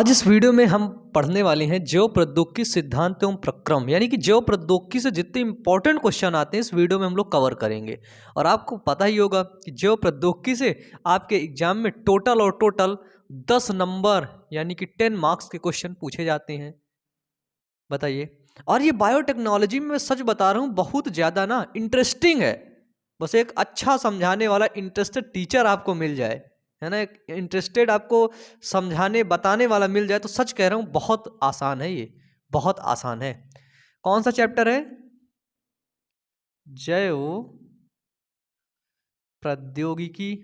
आज इस वीडियो में हम पढ़ने वाले हैं जैव प्रौद्योगिकी सिद्धांत एवं प्रक्रम, यानी कि जैव प्रौद्योगिकी से जितने इंपॉर्टेंट क्वेश्चन आते हैं इस वीडियो में हम लोग कवर करेंगे। और आपको पता ही होगा कि जैव प्रौद्योगिकी से आपके एग्जाम में टोटल 10 नंबर यानी कि 10 मार्क्स के क्वेश्चन पूछे जाते हैं। बताइए। और ये बायोटेक्नोलॉजी में मैं सच बता रहा हूँ बहुत ज़्यादा ना इंटरेस्टिंग है। बस एक अच्छा समझाने वाला इंटरेस्टेड टीचर आपको मिल जाए, है ना, एक इंटरेस्टेड आपको समझाने बताने वाला मिल जाए तो सच कह रहा हूँ बहुत आसान है, ये बहुत आसान है। कौन सा चैप्टर है? जैव प्रौद्योगिकी।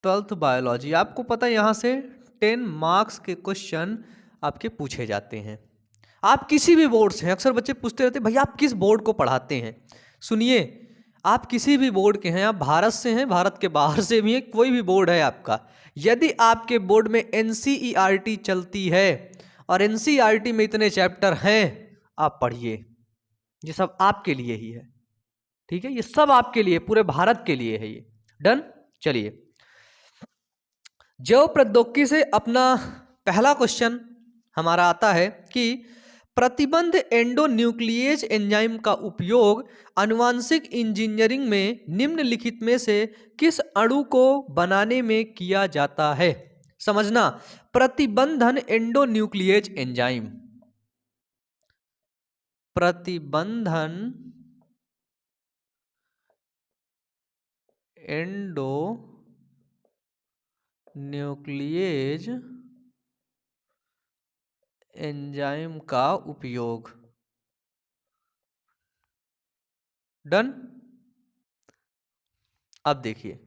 Twelfth biology. आपको पता है यहाँ से 10 मार्क्स के क्वेश्चन आपके पूछे जाते हैं। आप किसी भी बोर्ड से, अक्सर बच्चे पूछते रहते हैं भैया आप किस बोर्ड को पढ़ाते हैं। सुनिए, आप किसी भी बोर्ड के हैं, आप भारत से हैं, भारत के बाहर से भी हैं, कोई भी बोर्ड है आपका, यदि आपके बोर्ड में एनसीईआरटी चलती है और एनसीईआरटी में इतने चैप्टर हैं, आप पढ़िए। ये सब आपके लिए ही है, ठीक है, ये सब आपके लिए, पूरे भारत के लिए है ये। डन। चलिए, जैव प्रौद्योगिकी से अपना पहला क्वेश्चन हमारा आता है कि प्रतिबंध एंडोन्यूक्लिएज एंजाइम का उपयोग आनुवांशिक इंजीनियरिंग में निम्नलिखित में से किस अणु को बनाने में किया जाता है? समझना, प्रतिबंधन एंडोन्यूक्लिएज एंजाइम, प्रतिबंधन एंडोन्यूक्लिएज एंजाइम का उपयोग। डन। अब देखिए,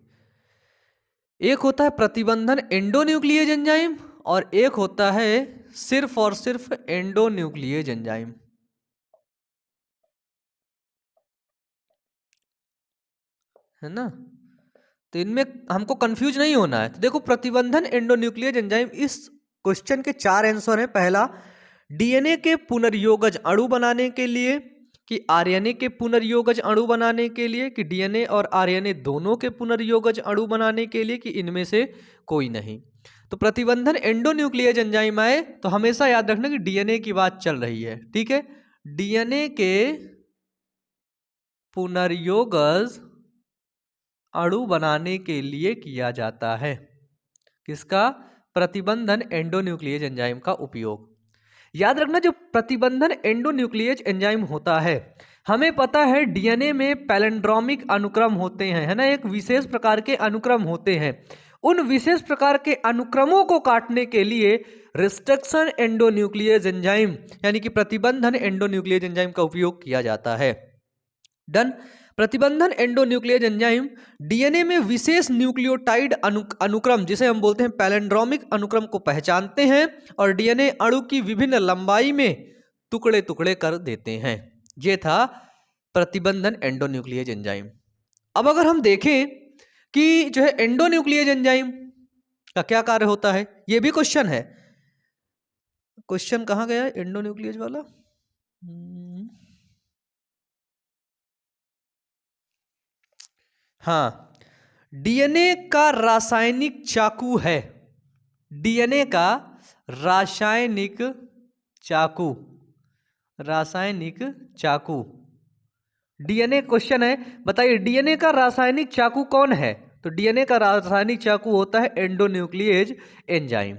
एक होता है प्रतिबंधन एंडोन्यूक्लिएज एंजाइम और एक होता है सिर्फ और सिर्फ एंडोन्यूक्लिएज एंजाइम, है ना। तो इनमें हमको कंफ्यूज नहीं होना है। तो देखो, प्रतिबंधन एंडोन्यूक्लिएज एंजाइम, इस क्वेश्चन के 4 आंसर हैं। पहला, डीएनए के पुनर्योगज अणु बनाने के लिए, कि आरएनए के पुनर्योगज अणु बनाने के लिए, कि डीएनए और आरएनए दोनों के पुनर्योगज अणु बनाने के लिए, कि इनमें से कोई नहीं। तो प्रतिबंधन एंडोन्यूक्लिएज एंजाइम आए तो हमेशा याद रखना कि डीएनए की बात चल रही है, ठीक है। डीएनए के पुनर्योगज अणु बनाने के लिए किया जाता है। किसका? प्रतिबंधन एंडोन्यूक्लिएज एंजाइम का उपयोग। याद रखना, जो प्रतिबंधन एंडोन्यूक्लिएज एंजाइम होता है, हमें पता है डीएनए में पैलिंड्रोमिक अनुक्रम होते हैं, है ना, एक विशेष प्रकार के अनुक्रम होते हैं। उन विशेष प्रकार के अनुक्रमों को काटने के लिए रिस्ट्रिक्शन एंडोन्यूक्लिएज एंजाइम यानी कि प्रतिबंधन एंडोन्यूक्लिएज एंजाइम का उपयोग किया जाता है। डन। प्रतिबंधन एंडोन्यूक्लिएज एंजाइम डीएनए में विशेष न्यूक्लियोटाइड अनुक्रम, जिसे हम बोलते हैं पैलिंड्रोमिक अनुक्रम, को पहचानते हैं और डीएनए अणु की विभिन्न लंबाई में टुकड़े टुकड़े कर देते हैं। ये था प्रतिबंधन एंडोन्यूक्लिएज एंजाइम। अब अगर हम देखें कि जो है एंडोन्यूक्लिएज एंजाइम का क्या कार्य होता है, ये भी क्वेश्चन है। क्वेश्चन कहाँ गया एंडोन्यूक्लिएज वाला? हाँ, डीएनए का रासायनिक चाकू है। डीएनए का रासायनिक चाकू, रासायनिक चाकू, डीएनए क्वेश्चन है। बताइए, डीएनए का रासायनिक चाकू कौन है? तो डीएनए का रासायनिक चाकू होता है एंडोन्यूक्लिएज एंजाइम।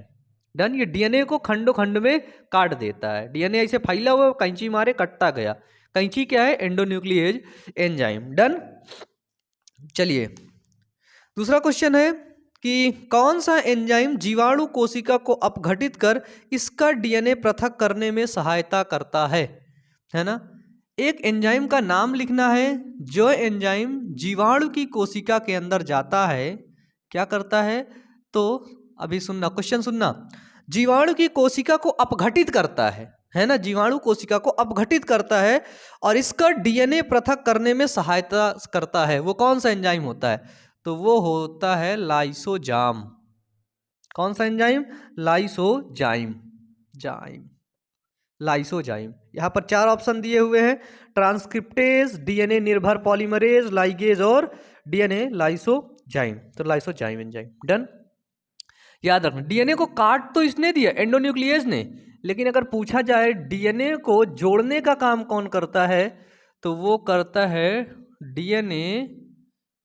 डन। ये डीएनए को खंडों खंड में काट देता है। डीएनए ऐसे फैला हुआ, कैंची मारे कटता गया। कैंची क्या है? Endonuclease enzyme. डन। चलिए, दूसरा क्वेश्चन है कि कौन सा एंजाइम जीवाणु कोशिका को अपघटित कर इसका डीएनए पृथक करने में सहायता करता है ना। एक एंजाइम का नाम लिखना है जो एंजाइम जीवाणु की कोशिका के अंदर जाता है, क्या करता है? तो अभी सुनना, क्वेश्चन सुनना। जीवाणु की कोशिका को अपघटित करता है ना, जीवाणु कोशिका को अपघटित करता है और इसका डीएनए पृथक करने में सहायता करता है। वो कौन सा एंजाइम होता है? तो वो होता है लाइसोजाम। कौन सा एंजाइम? Lysozyme, lysozyme. यहाँ पर 4 ऑप्शन दिए हुए हैं, ट्रांसक्रिप्टेज, डीएनए निर्भर पॉलीमरेज, लाइगेज और डीएनए लाइसोजाइम। जाइम, तो लाइसोजाइम एंजाइम। डन। याद रखना डीएनए को काट तो इसने दिया एंडोन्यूक्लियस ने, लेकिन अगर पूछा जाए डीएनए को जोड़ने का काम कौन करता है तो वो करता है डीएनए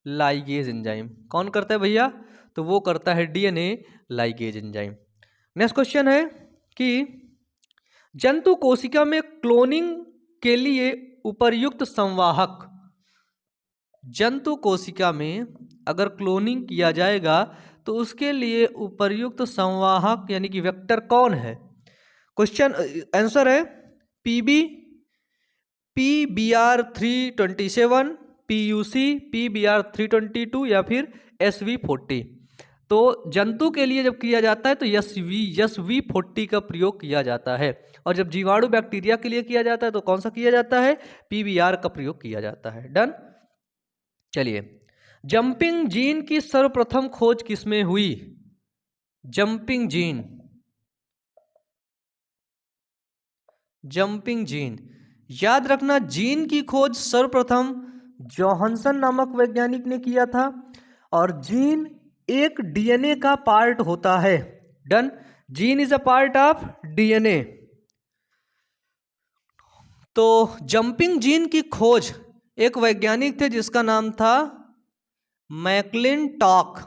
लाइगेज एंजाइम। कौन करता है भैया? तो वो करता है DNA ligase enzyme. Next question है कि जंतु कोशिका में क्लोनिंग के लिए उपर्युक्त संवाहक, जंतु कोशिका में अगर क्लोनिंग किया जाएगा तो उसके लिए उपर्युक्त संवाहक यानी कि वेक्टर कौन है? क्वेश्चन आंसर है पीबी, PBr327, PUC, PBr322 या फिर SV40। तो जंतु के लिए जब किया जाता है तो SV40 का प्रयोग किया जाता है, और जब जीवाणु बैक्टीरिया के लिए किया जाता है तो कौन सा किया जाता है? PBR का प्रयोग किया जाता है। डन। चलिए, जंपिंग जीन की सर्वप्रथम खोज किसमें हुई? जंपिंग जीन, जंपिंग जीन याद रखना, जीन की खोज सर्वप्रथम जॉहन्सन नामक वैज्ञानिक ने किया था, और जीन एक डीएनए का पार्ट होता है। Done. Gene is a part of DNA. तो जंपिंग जीन की खोज एक वैज्ञानिक थे जिसका नाम था मैकलिंटॉक।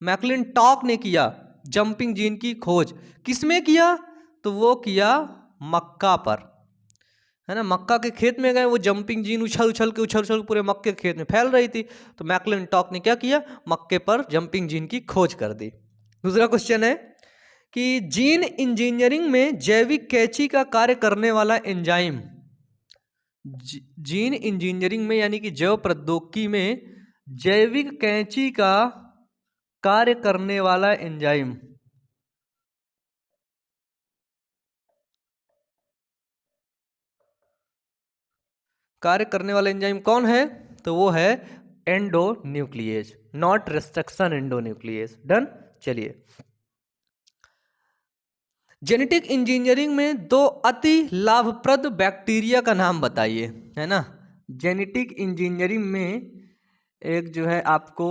मैकलिंटॉक ने किया जंपिंग जीन की खोज। किसमें किया? तो वो किया मक्का पर, है ना। मक्का के खेत में गए, वो जंपिंग जीन उछल उछल के पूरे मक्के के खेत में फैल रही थी, तो मैकलिंटॉक ने क्या किया? मक्के पर जंपिंग जीन की खोज कर दी। दूसरा क्वेश्चन है कि जीन इंजीनियरिंग में जैविक कैंची का कार्य करने वाला एंजाइम, जीन इंजीनियरिंग में यानी कि जैव प्रौद्योगिकी में जैविक कैंची का कार्य करने वाला एंजाइम, कार्य करने वाला एंजाइम कौन है? तो वो है एंडोन्यूक्लियेज, नॉट रिस्ट्रिक्शन एंडोन्यूक्लियेज। डन। चलिए, जेनेटिक इंजीनियरिंग में दो अति लाभप्रद बैक्टीरिया का नाम बताइए, है ना। जेनेटिक इंजीनियरिंग में एक जो है आपको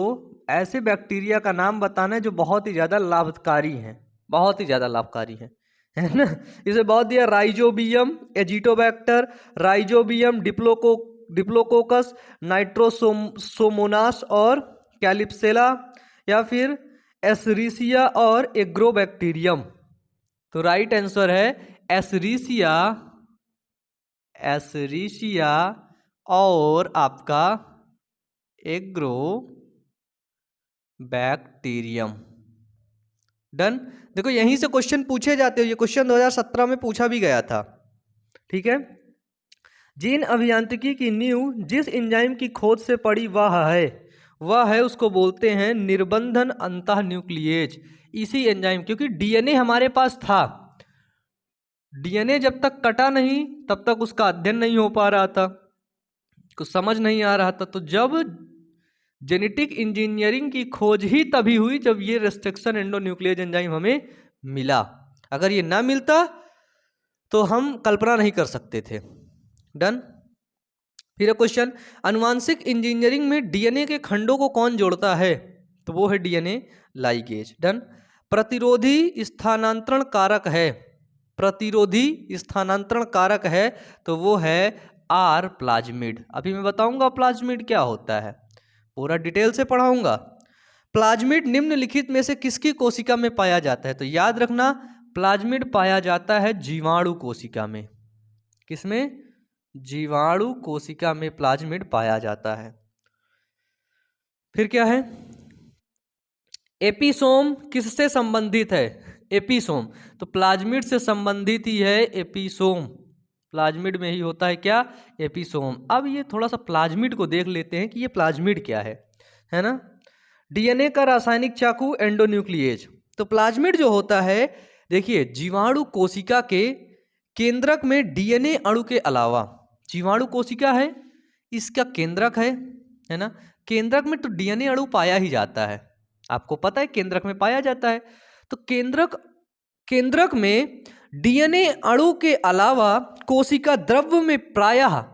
ऐसे बैक्टीरिया का नाम बताना है जो बहुत ही ज़्यादा लाभकारी हैं, बहुत ही ज़्यादा लाभकारी हैं, है ना। इसे बहुत दिया, rhizobium Azotobacter, rhizobium diplococcus, Nitrosomonas और कैलिप्सेला, या फिर एसरीसिया और एग्रोबैक्टीरियम। तो राइट आंसर है एसरीसिया, एसरीसिया और आपका एग्रो बैक्टीरियम। डन। देखो यहीं से क्वेश्चन पूछे जाते हो, ये क्वेश्चन 2017 में पूछा भी गया था। ठीक है। जीन अभियांत्रिकी की नींव जिस एंजाइम की खोज से पड़ी वह है उसको बोलते हैं निर्बंधन अंतः न्यूक्लियेज। इसी एंजाइम, क्योंकि डीएनए हमारे पास था, डीएनए जब तक कटा नहीं तब तक उसका अध्ययन नहीं हो पा रहा था, कुछ समझ नहीं आ रहा था। तो जब जेनेटिक इंजीनियरिंग की खोज ही तभी हुई जब ये रिस्ट्रिक्शन एंडोन्यूक्लियेज एंजाइम हमें मिला। अगर ये ना मिलता तो हम कल्पना नहीं कर सकते थे। डन। फिर क्वेश्चन, आनुवांशिक इंजीनियरिंग में डीएनए के खंडों को कौन जोड़ता है? तो वो है डीएनए लाइगेज। डन। प्रतिरोधी स्थानांतरण कारक है, प्रतिरोधी स्थानांतरण कारक है तो वो है आर प्लाज्मिड। अभी मैं बताऊंगा प्लाज्मिड क्या होता है, पूरा डिटेल से पढ़ाऊंगा। प्लाज्मिड निम्नलिखित में से किसकी कोशिका में पाया जाता है? तो याद रखना, प्लाज्मिड पाया जाता है जीवाणु कोशिका में। किसमें? जीवाणु कोशिका में प्लाज्मिड पाया जाता है। फिर क्या है? एपिसोम किससे संबंधित है? एपिसोम, तो प्लाज्मिड से संबंधित ही है एपिसोम, प्लाज्मिड में ही होता है क्या? एपिसोम। अब ये थोड़ा सा प्लाज्मिड को देख लेते हैं कि ये प्लाज्मिड क्या है ना। डीएनए का रासायनिक चाकू एंडोन्यूक्लियेज। तो प्लाज्मिड जो होता है, देखिए जीवाणु कोशिका के केंद्रक में डीएनए अणु के अलावा, जीवाणु कोशिका है इसका केंद्रक है ना। केंद्रक में तो डीएनए अणु पाया ही जाता है, आपको पता है केंद्रक में पाया जाता है। तो केंद्रक में डीएनए अणु के अलावा कोशिका द्रव्य में प्रायः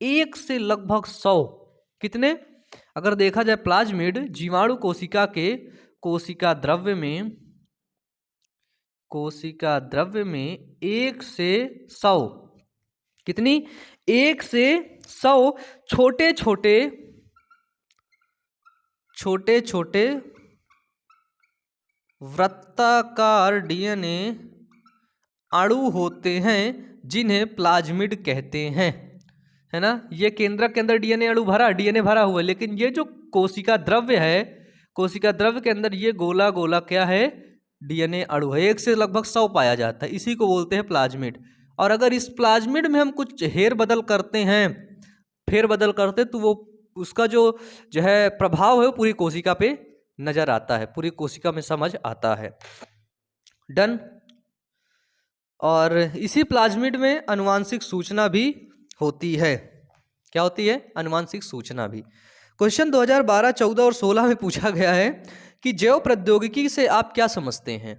1 से लगभग 100, कितने? अगर देखा जाए प्लाज्मिड जीवाणु कोशिका के कोशिका द्रव्य में 1 से 100 कितनी 1 से 100 छोटे छोटे वृत्ताकार डीएनए अणु होते हैं जिन्हें प्लाज्मिड कहते हैं, है ना। ये केंद्रक के अंदर डीएनए भरा हुआ है, लेकिन ये जो कोशिका द्रव्य है, कोशिका द्रव्य के अंदर ये गोला गोला क्या है, डीएनए अणु है। 1 से लगभग 100 पाया जाता है, इसी को बोलते हैं प्लाज्मिड। और अगर इस प्लाज्मिड में हम कुछ फेरबदल करते तो वो उसका जो है प्रभाव है वो पूरी कोशिका पे नजर आता है, पूरी कोशिका में समझ आता है। डन। और इसी प्लाज्मिड में आनुवांशिक सूचना भी होती है। क्या होती है? आनुवांशिक सूचना भी। क्वेश्चन 2012, 14 और 16 में पूछा गया है कि जैव प्रौद्योगिकी से आप क्या समझते हैं।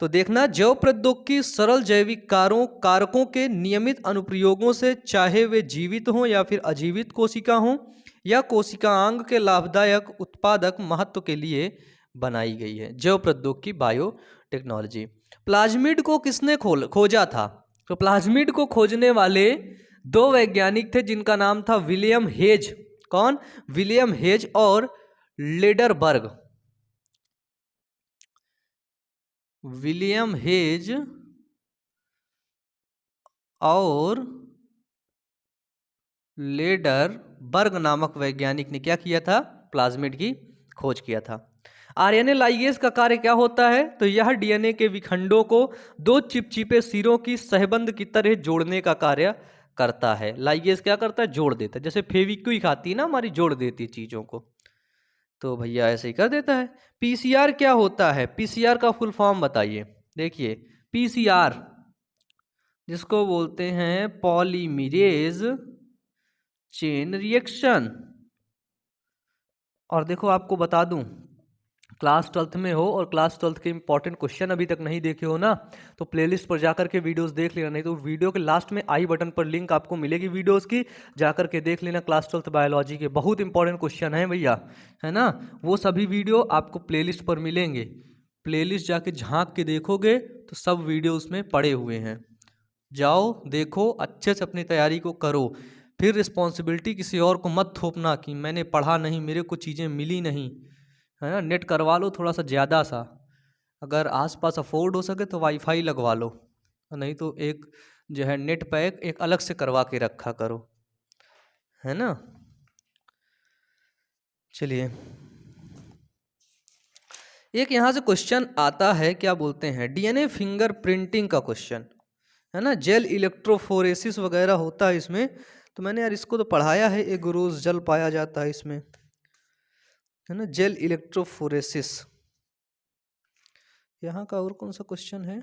तो देखना, जैव प्रौद्योगिकी सरल जैविक कारकों के नियमित अनुप्रयोगों से, चाहे वे जीवित हों या फिर अजीवित कोशिका हों, या कोशिकांग के लाभदायक उत्पादक महत्व के लिए बनाई गई है। जैव प्रौद्योगिकी, बायोटेक्नोलॉजी। प्लाज्मिड को किसने खोजा था? तो प्लाज्मिड को खोजने वाले 2 वैज्ञानिक थे जिनका नाम था विलियम हेज। कौन? विलियम हेज और लेडरबर्ग। विलियम हेज और लेडरबर्ग नामक वैज्ञानिक ने क्या किया था? प्लाज्मिड की खोज किया था। आरएनए लाइगेज का कार्य क्या होता है? तो यह डीएनए के विखंडों को 2 चिपचिपे सिरों की सहबंध की तरह जोड़ने का कार्य करता है। लाइगेज क्या करता है? जोड़ देता है। जैसे फेविक्विक आती है ना हमारी, जोड़ देती है चीजों को, तो भैया ऐसे ही कर देता है। पीसीआर क्या होता है? पीसीआर का फुल फॉर्म बताइए। देखिए, पीसीआर जिसको बोलते हैं पॉलीमरेज चेन रिएक्शन। और देखो, आपको बता दूं, क्लास 12th में हो और क्लास 12th के इंपॉर्टेंट क्वेश्चन अभी तक नहीं देखे हो ना, तो प्लेलिस्ट पर जाकर के वीडियोस देख लेना। नहीं तो वीडियो के लास्ट में आई बटन पर लिंक आपको मिलेगी वीडियोस की, जाकर के देख लेना। क्लास 12th बायोलॉजी के बहुत इंपॉर्टेंट क्वेश्चन हैं भैया, है ना। वो सभी वीडियो आपको प्लेलिस्ट पर मिलेंगे। प्लेलिस्ट जाके झाँक के देखोगे तो सब वीडियो उसमें पड़े हुए हैं। जाओ देखो, अच्छे से अपनी तैयारी को करो। फिर रिस्पॉन्सिबिलिटी किसी और को मत थोपना कि मैंने पढ़ा नहीं, मेरे को चीज़ें मिली नहीं, है ना। नेट करवा लो थोड़ा सा ज़्यादा सा, अगर आसपास अफोर्ड हो सके तो वाईफाई लगवा लो, नहीं तो एक जो है नेट पैक एक अलग से करवा के रखा करो, है ना। चलिए, एक यहाँ से क्वेश्चन आता है, क्या बोलते हैं, डीएनए फिंगर प्रिंटिंग का क्वेश्चन, है ना। जेल इलेक्ट्रोफोरेसिस वगैरह होता है इसमें, तो मैंने यार इसको तो पढ़ाया है। एक रोज जल पाया जाता है इसमें, है ना, जेल इलेक्ट्रोफोरेसिस। यहाँ का और कौन सा क्वेश्चन है?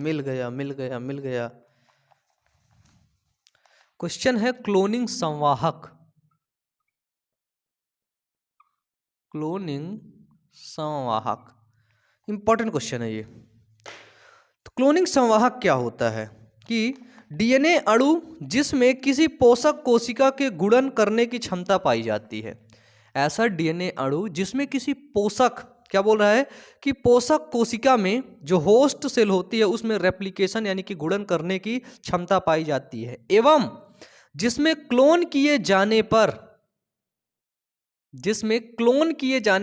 मिल गया। क्वेश्चन है क्लोनिंग संवाहक। इंपॉर्टेंट क्वेश्चन है ये। तो क्लोनिंग संवाहक क्या होता है कि डीएनए अणु जिसमें किसी पोषक कोशिका के गुणन करने की क्षमता पाई जाती है। ऐसा डीएनए अणु जिसमें किसी पोषक, क्या बोल रहा है कि पोषक कोशिका में जो होस्ट सेल होती है उसमें रेप्लिकेशन यानी कि गुणन करने की क्षमता पाई जाती है, एवं जिसमें क्लोन किए जाने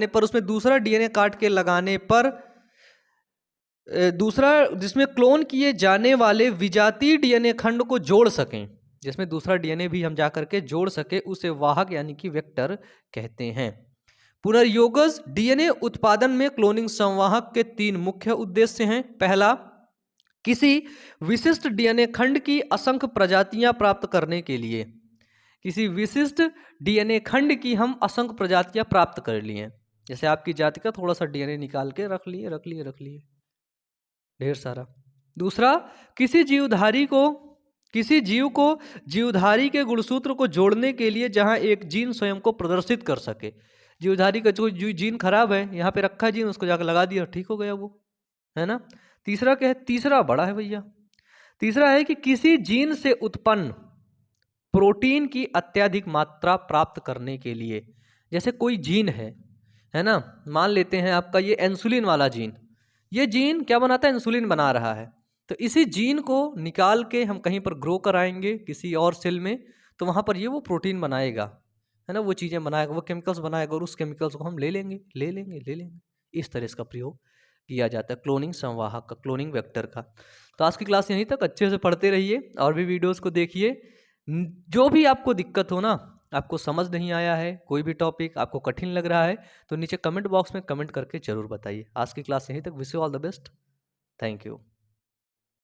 पर उसमें दूसरा डीएनए काट के लगाने पर जिसमें क्लोन किए जाने वाले विजातीय डीएनए खंड को जोड़ सकें, जिसमें दूसरा डीएनए भी हम जाकर के जोड़ सके, उसे वाहक यानी कि वेक्टर कहते हैं। पुनर्योगज डीएनए उत्पादन में क्लोनिंग संवाहक के 3 मुख्य उद्देश्य हैं। पहला, किसी विशिष्ट डीएनए खंड की असंख्य प्रजातियां प्राप्त करने के लिए, किसी विशिष्ट डीएनए खंड की हम असंख्य प्रजातियां प्राप्त कर लिए, जैसे आपकी जाति का थोड़ा सा डीएनए निकाल के रख लिए ढेर सारा। दूसरा, किसी जीव को जीवधारी के गुणसूत्र को जोड़ने के लिए जहां एक जीन स्वयं को प्रदर्शित कर सके। जीवधारी का जो जीन खराब है, यहाँ पे रखा जीन, उसको जाकर लगा दिया, ठीक हो गया वो, है ना। तीसरा क्या है? तीसरा बड़ा है भैया। तीसरा है कि किसी जीन से उत्पन्न प्रोटीन की अत्यधिक मात्रा प्राप्त करने के लिए। जैसे कोई जीन है ना, मान लेते हैं आपका ये इंसुलिन वाला जीन, ये जीन क्या बनाता है, इंसुलिन बना रहा है। तो इसी जीन को निकाल के हम कहीं पर ग्रो कराएंगे किसी और सेल में, तो वहाँ पर ये वो प्रोटीन बनाएगा, है ना, वो चीज़ें बनाएगा, वो केमिकल्स बनाएगा, और उस केमिकल्स को हम ले लेंगे ले लेंगे ले लेंगे। इस तरह इसका प्रयोग किया जाता है क्लोनिंग संवाहक का, क्लोनिंग वेक्टर का। तो आज की क्लास यहीं तक, अच्छे से पढ़ते रहिए और भी वीडियोस को देखिए। जो भी आपको दिक्कत हो ना, आपको समझ नहीं आया है, कोई भी टॉपिक आपको कठिन लग रहा है, तो नीचे कमेंट बॉक्स में कमेंट करके जरूर बताइए। आज की क्लास यहीं तक। Wish you all the best. Thank you.